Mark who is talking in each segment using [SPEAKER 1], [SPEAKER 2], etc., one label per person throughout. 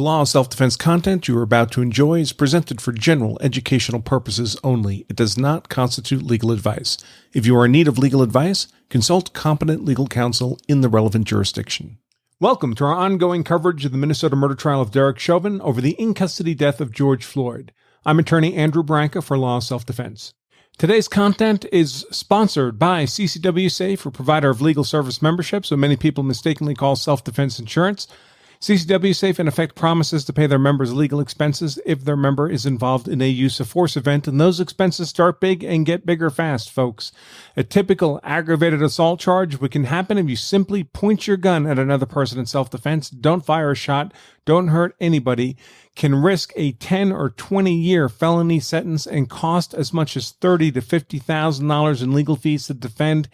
[SPEAKER 1] The Law of Self-Defense content you are about to enjoy is presented for general educational purposes only. It does not constitute legal advice. If you are in need of legal advice, consult competent legal counsel in the relevant jurisdiction. Welcome to our ongoing coverage of the Minnesota murder trial of Derek Chauvin over the in-custody death of George Floyd. I'm attorney Andrew Branca for Law of Self-Defense. Today's content is sponsored by CCW Safe, a provider of legal service memberships, what many people mistakenly call self-defense insurance. CCW Safe, in effect, promises to pay their members' legal expenses if their member is involved in a use of force event, and those expenses start big and get bigger fast, folks. A typical aggravated assault charge, which can happen if you simply point your gun at another person in self-defense, don't fire a shot, don't hurt anybody, can risk a 10 or 20-year felony sentence and cost as much as $30,000 to $50,000 in legal fees to defend,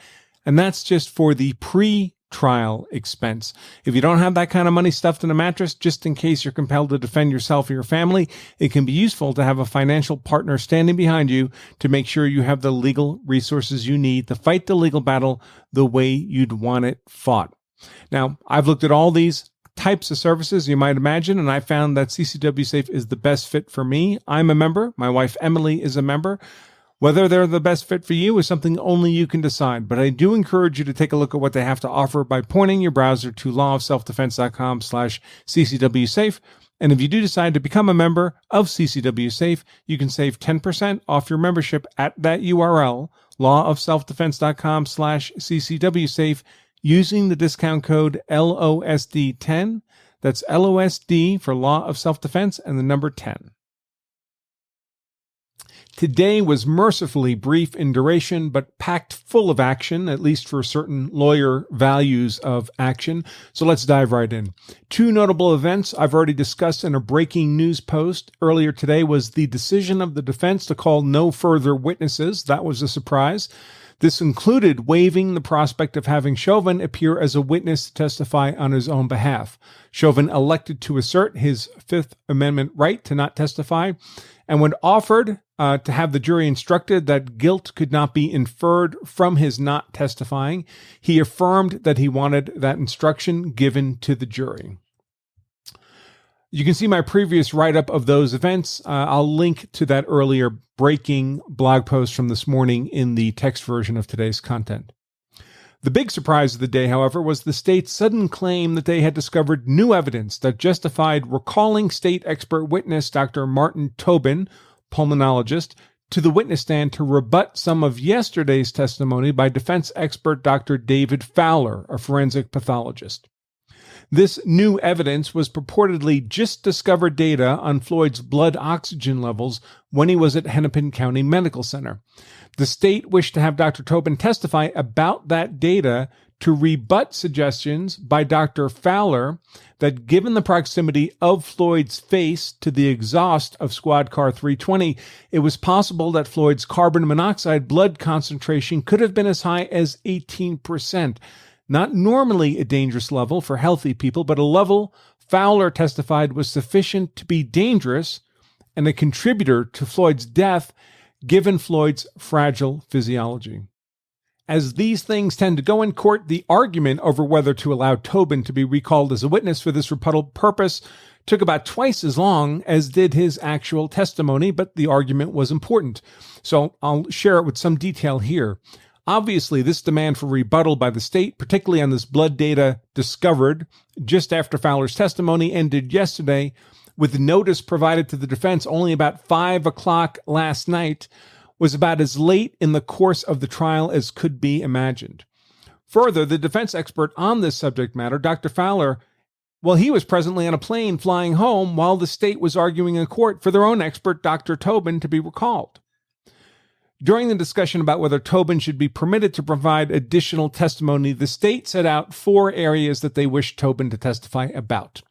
[SPEAKER 1] and that's just for the pre-trial expense. If you don't have that kind of money stuffed in a mattress, just in case you're compelled to defend yourself or your family, it can be useful to have a financial partner standing behind you to make sure you have the legal resources you need to fight the legal battle the way you'd want it fought. Now, I've looked at all these types of services you might imagine, and I found that CCW Safe is the best fit for me. I'm a member. My wife, Emily, is a member. Whether they're the best fit for you is something only you can decide, but I do encourage you to take a look at what they have to offer by pointing your browser to lawofselfdefense.com/CCWSafe. And if you do decide to become a member of CCW Safe, you can save 10% off your membership at that URL, lawofselfdefense.com/CCWSafe, using the discount code LOSD10. That's LOSD for Law of Self-Defense and the number 10. Today was mercifully brief in duration, but packed full of action, at least for certain lawyer values of action. So let's dive right in. Two notable events I've already discussed in a breaking news post earlier today was the decision of the defense to call no further witnesses. That was a surprise. This included waiving the prospect of having Chauvin appear as a witness to testify on his own behalf. Chauvin elected to assert his Fifth Amendment right to not testify, and when offered to have the jury instructed that guilt could not be inferred from his not testifying, he affirmed that he wanted that instruction given to the jury. You can see my previous write-up of those events. I'll link to that earlier breaking blog post from this morning in the text version of today's content. The big surprise of the day, however, was the state's sudden claim that they had discovered new evidence that justified recalling state expert witness Dr. Martin Tobin, pulmonologist, to the witness stand to rebut some of yesterday's testimony by defense expert Dr. David Fowler, a forensic pathologist. This new evidence was purportedly just discovered data on Floyd's blood oxygen levels when he was at Hennepin County Medical Center. The state wished to have Dr. Tobin testify about that data to rebut suggestions by Dr. Fowler that given the proximity of Floyd's face to the exhaust of Squad Car 320, it was possible that Floyd's carbon monoxide blood concentration could have been as high as 18%. Not normally a dangerous level for healthy people, but a level Fowler testified was sufficient to be dangerous and a contributor to Floyd's death, given Floyd's fragile physiology. As these things tend to go in court, the argument over whether to allow Tobin to be recalled as a witness for this rebuttal purpose took about twice as long as did his actual testimony, but the argument was important. So I'll share it with some detail here. Obviously, this demand for rebuttal by the state, particularly on this blood data discovered just after Fowler's testimony, ended yesterday with notice provided to the defense only about 5 o'clock last night, was about as late in the course of the trial as could be imagined. Further, the defense expert on this subject matter, Dr. Fowler, well, he was presently on a plane flying home while the state was arguing in court for their own expert, Dr. Tobin, to be recalled. During the discussion about whether Tobin should be permitted to provide additional testimony, the state set out 4 areas that they wished Tobin to testify about.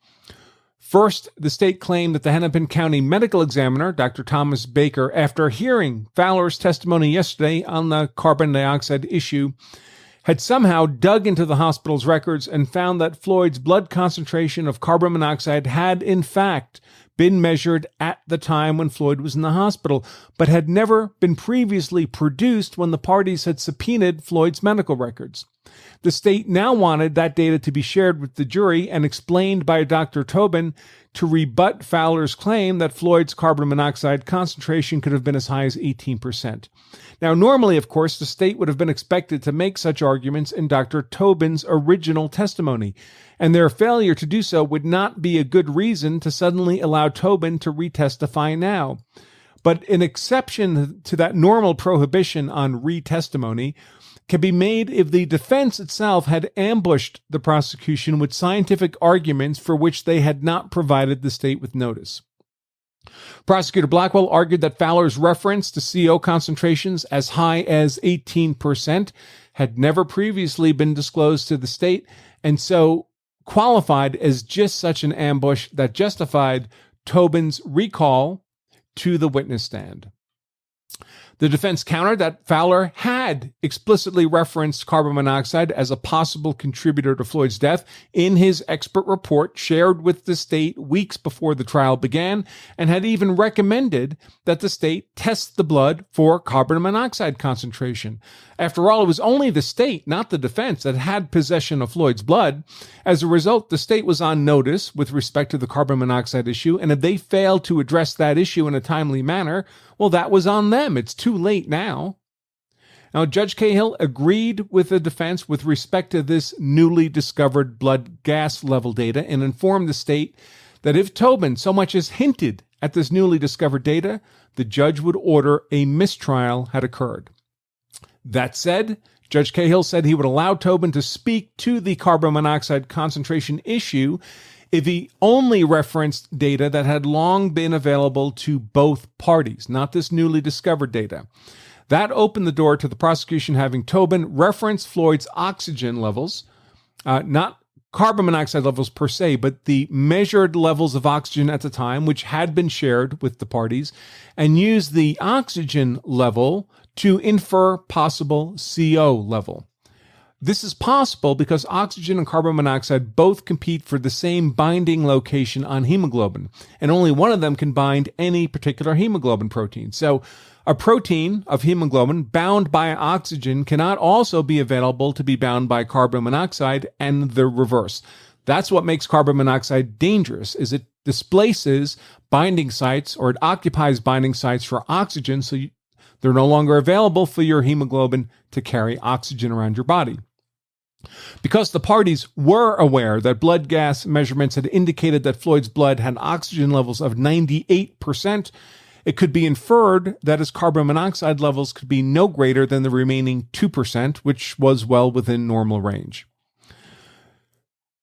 [SPEAKER 1] First, the state claimed that the Hennepin County medical examiner, Dr. Thomas Baker, after hearing Fowler's testimony yesterday on the carbon dioxide issue, had somehow dug into the hospital's records and found that Floyd's blood concentration of carbon monoxide had, in fact, been measured at the time when Floyd was in the hospital, but had never been previously produced when the parties had subpoenaed Floyd's medical records. The state now wanted that data to be shared with the jury and explained by Dr. Tobin to rebut Fowler's claim that Floyd's carbon monoxide concentration could have been as high as 18%. Now, normally, of course, the state would have been expected to make such arguments in Dr. Tobin's original testimony, and their failure to do so would not be a good reason to suddenly allow Tobin to retestify now. But an exception to that normal prohibition on retestimony can be made if the defense itself had ambushed the prosecution with scientific arguments for which they had not provided the state with notice. Prosecutor Blackwell argued that Fowler's reference to CO concentrations as high as 18% had never previously been disclosed to the state, and so qualified as just such an ambush that justified Tobin's recall to the witness stand. The defense countered that Fowler had explicitly referenced carbon monoxide as a possible contributor to Floyd's death in his expert report shared with the state weeks before the trial began, and had even recommended that the state test the blood for carbon monoxide concentration. After all, it was only the state, not the defense, that had possession of Floyd's blood. As a result, the state was on notice with respect to the carbon monoxide issue, and if they failed to address that issue in a timely manner, well, that was on them. It's too late now. Now, Judge Cahill agreed with the defense with respect to this newly discovered blood gas level data and informed the state that if Tobin so much as hinted at this newly discovered data, the judge would order a mistrial had occurred. That said, Judge Cahill said he would allow Tobin to speak to the carbon monoxide concentration issue if he only referenced data that had long been available to both parties, not this newly discovered data. That opened the door to the prosecution having Tobin reference Floyd's oxygen levels, not carbon monoxide levels per se, but the measured levels of oxygen at the time, which had been shared with the parties, and use the oxygen level to infer possible CO level. This is possible because oxygen and carbon monoxide both compete for the same binding location on hemoglobin, and only one of them can bind any particular hemoglobin protein. So a protein of hemoglobin bound by oxygen cannot also be available to be bound by carbon monoxide, and the reverse. That's what makes carbon monoxide dangerous, is it displaces binding sites, or it occupies binding sites for oxygen, so they're no longer available for your hemoglobin to carry oxygen around your body. Because the parties were aware that blood gas measurements had indicated that Floyd's blood had oxygen levels of 98%, it could be inferred that his carbon monoxide levels could be no greater than the remaining 2%, which was well within normal range.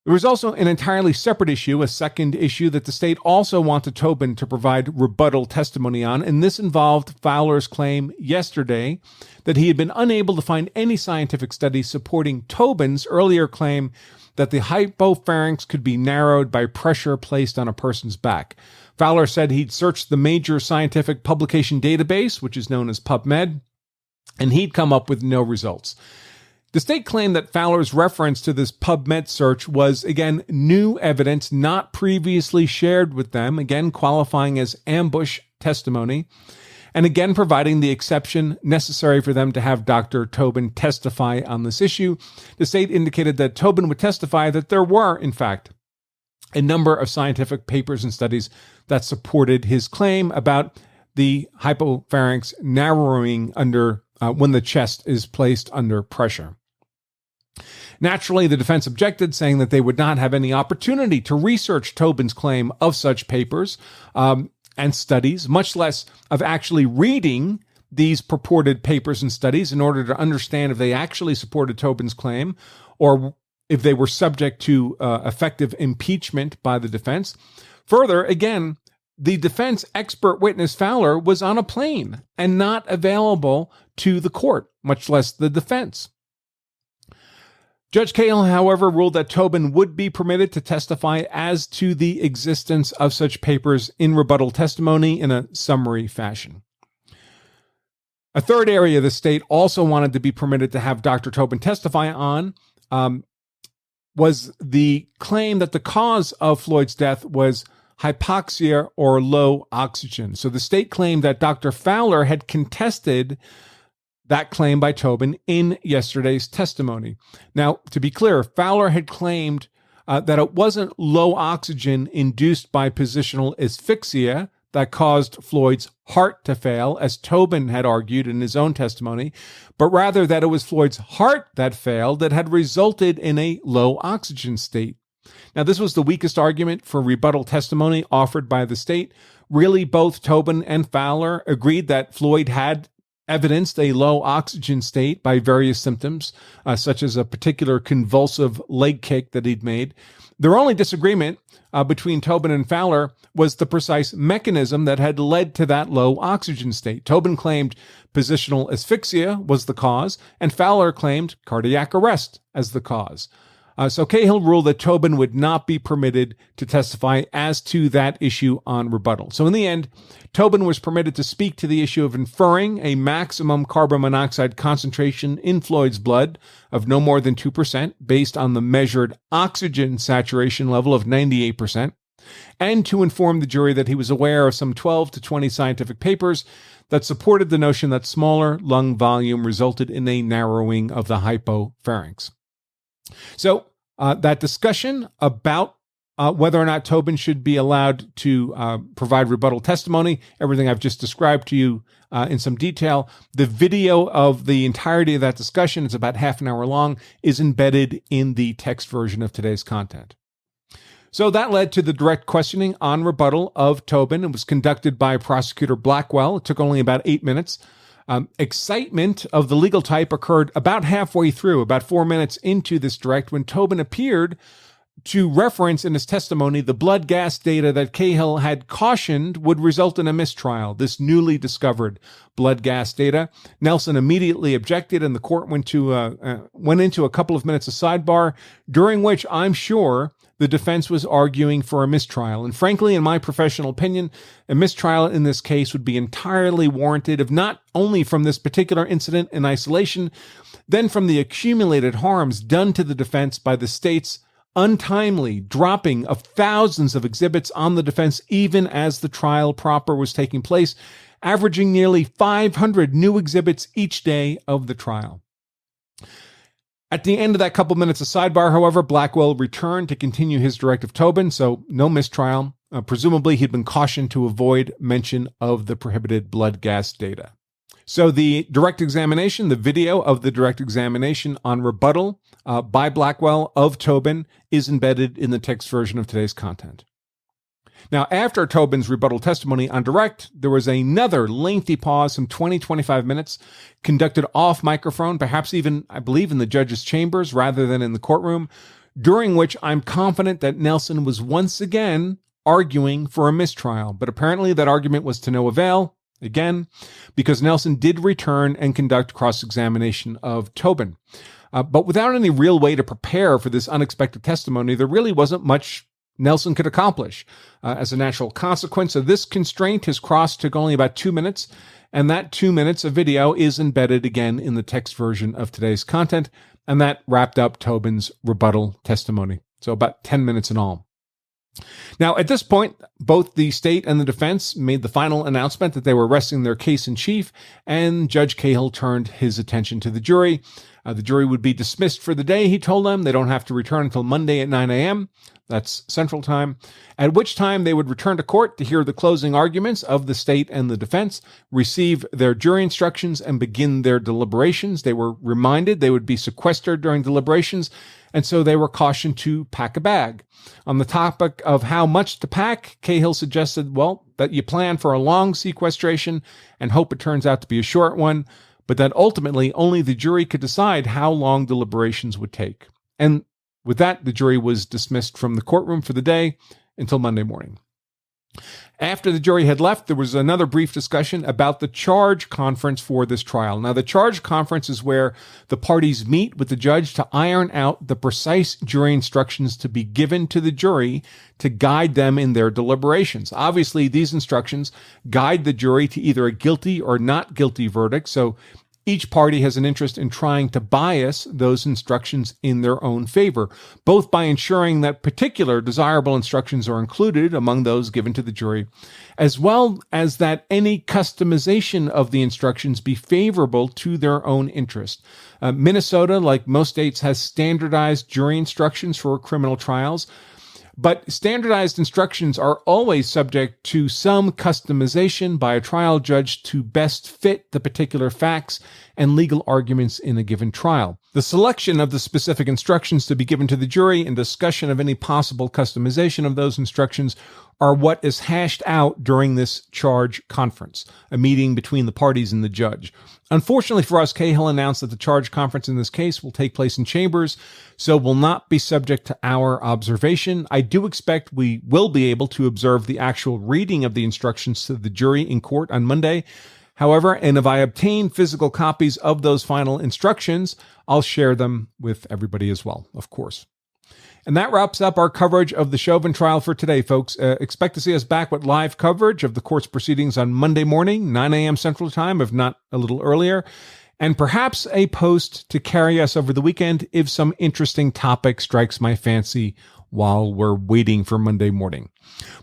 [SPEAKER 1] There was also an entirely separate issue, a second issue that the state also wanted Tobin to provide rebuttal testimony on, and this involved Fowler's claim yesterday that he had been unable to find any scientific study supporting Tobin's earlier claim that the hypopharynx could be narrowed by pressure placed on a person's back. Fowler said he'd searched the major scientific publication database, which is known as PubMed, and he'd come up with no results. The state claimed that Fowler's reference to this PubMed search was, again, new evidence not previously shared with them, again qualifying as ambush testimony, and again providing the exception necessary for them to have Dr. Tobin testify on this issue. The state indicated that Tobin would testify that there were, in fact, a number of scientific papers and studies that supported his claim about the hypopharynx narrowing under when the chest is placed under pressure. Naturally, the defense objected, saying that they would not have any opportunity to research Tobin's claim of such papers and studies, much less of actually reading these purported papers and studies in order to understand if they actually supported Tobin's claim or if they were subject to effective impeachment by the defense. Further, again, the defense expert witness Fowler was on a plane and not available to the court, much less the defense. Judge Cahill, however, ruled that Tobin would be permitted to testify as to the existence of such papers in rebuttal testimony in a summary fashion. A third area the state also wanted to be permitted to have Dr. Tobin testify on was the claim that the cause of Floyd's death was hypoxia or low oxygen. So the state claimed that Dr. Fowler had contested that claim by Tobin in yesterday's testimony. Now, to be clear, Fowler had claimed that it wasn't low oxygen induced by positional asphyxia that caused Floyd's heart to fail, as Tobin had argued in his own testimony, but rather that it was Floyd's heart that failed that had resulted in a low oxygen state. Now, this was the weakest argument for rebuttal testimony offered by the state. Really, both Tobin and Fowler agreed that Floyd had evidenced a low oxygen state by various symptoms, such as a particular convulsive leg kick that he'd made. Their only disagreement between Tobin and Fowler was the precise mechanism that had led to that low oxygen state. Tobin claimed positional asphyxia was the cause, and Fowler claimed cardiac arrest as the cause. So Cahill ruled that Tobin would not be permitted to testify as to that issue on rebuttal. So in the end, Tobin was permitted to speak to the issue of inferring a maximum carbon monoxide concentration in Floyd's blood of no more than 2% based on the measured oxygen saturation level of 98%, and to inform the jury that he was aware of some 12 to 20 scientific papers that supported the notion that smaller lung volume resulted in a narrowing of the hypopharynx. So that discussion about whether or not Tobin should be allowed to provide rebuttal testimony, everything I've just described to you in some detail, the video of the entirety of that discussion, it's about half an hour long, is embedded in the text version of today's content. So that led to the direct questioning on rebuttal of Tobin. It was conducted by Prosecutor Blackwell. It took only about 8 minutes. Excitement of the legal type occurred about halfway through, about 4 minutes into this direct, when Tobin appeared to reference in his testimony the blood gas data that Cahill had cautioned would result in a mistrial, this newly discovered blood gas data. Nelson immediately objected, and the court went into a couple of minutes of sidebar, during which I'm sure the defense was arguing for a mistrial. And frankly, in my professional opinion, a mistrial in this case would be entirely warranted, if not only from this particular incident in isolation, then from the accumulated harms done to the defense by the state's untimely dropping of thousands of exhibits on the defense, even as the trial proper was taking place, averaging nearly 500 new exhibits each day of the trial. At the end of that couple minutes of sidebar, however, Blackwell returned to continue his direct of Tobin, so no mistrial. Presumably, he'd been cautioned to avoid mention of the prohibited blood gas data. So the direct examination, the video of the direct examination on rebuttal by Blackwell of Tobin is embedded in the text version of today's content. Now, after Tobin's rebuttal testimony on direct, there was another lengthy pause, some 20-25 minutes, conducted off microphone, perhaps even, I believe, in the judge's chambers rather than in the courtroom, during which I'm confident that Nelson was once again arguing for a mistrial. But apparently that argument was to no avail, again, because Nelson did return and conduct cross-examination of Tobin. But without any real way to prepare for this unexpected testimony, there really wasn't much Nelson could accomplish. As a natural consequence of this constraint, his cross took only about 2 minutes, and that 2 minutes of video is embedded again in the text version of today's content, and that wrapped up Tobin's rebuttal testimony. So about 10 minutes in all. Now, at this point, both the state and the defense made the final announcement that they were resting their case in chief, and Judge Cahill turned his attention to the jury. The jury would be dismissed for the day, he told them. They don't have to return until Monday at 9 a.m. That's Central Time, at which time they would return to court to hear the closing arguments of the state and the defense, receive their jury instructions, and begin their deliberations. They were reminded they would be sequestered during deliberations, and so they were cautioned to pack a bag. On the topic of how much to pack, Cahill suggested, well, that you plan for a long sequestration and hope it turns out to be a short one, but that ultimately only the jury could decide how long deliberations would take. And with that, the jury was dismissed from the courtroom for the day until Monday morning. After the jury had left, there was another brief discussion about the charge conference for this trial. Now, the charge conference is where the parties meet with the judge to iron out the precise jury instructions to be given to the jury to guide them in their deliberations. Obviously, these instructions guide the jury to either a guilty or not guilty verdict. So Each party has an interest in trying to bias those instructions in their own favor, both by ensuring that particular desirable instructions are included among those given to the jury, as well as that any customization of the instructions be favorable to their own interest. Minnesota, like most states, has standardized jury instructions for criminal trials. But standardized instructions are always subject to some customization by a trial judge to best fit the particular facts and legal arguments in a given trial. The selection of the specific instructions to be given to the jury and discussion of any possible customization of those instructions are what is hashed out during this charge conference, a meeting between the parties and the judge. Unfortunately for us, Cahill announced that the charge conference in this case will take place in chambers, so will not be subject to our observation. I do expect we will be able to observe the actual reading of the instructions to the jury in court on Monday. However, and if I obtain physical copies of those final instructions, I'll share them with everybody as well, of course. And that wraps up our coverage of the Chauvin trial for today, folks. Expect to see us back with live coverage of the court's proceedings on Monday morning, 9 a.m. Central Time, if not a little earlier, and perhaps a post to carry us over the weekend if some interesting topic strikes my fancy while we're waiting for Monday morning.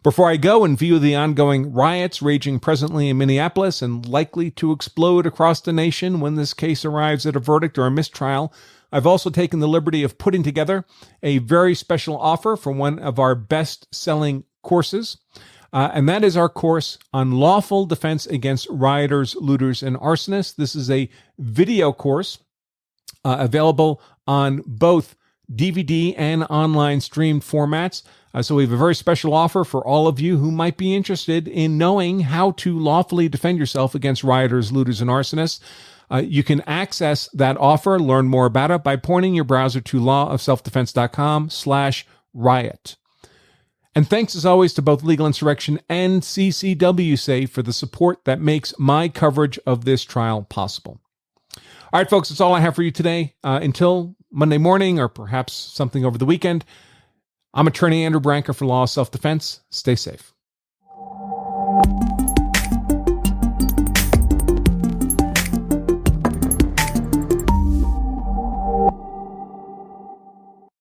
[SPEAKER 1] Before I go, in view of the ongoing riots raging presently in Minneapolis and likely to explode across the nation when this case arrives at a verdict or a mistrial, I've also taken the liberty of putting together a very special offer for one of our best-selling courses, and that is our course on lawful defense against rioters, looters, and arsonists. This is a video course available on both DVD and online streamed formats. So we have a very special offer for all of you who might be interested in knowing how to lawfully defend yourself against rioters, looters, and arsonists. You can access that offer, learn more about it by pointing your browser to lawofselfdefense.com/riot. And thanks as always to both Legal Insurrection and CCW Safe for the support that makes my coverage of this trial possible. All right, folks, that's all I have for you today. Until Monday morning or perhaps something over the weekend, I'm attorney Andrew Branca for Law of Self-Defense. Stay safe.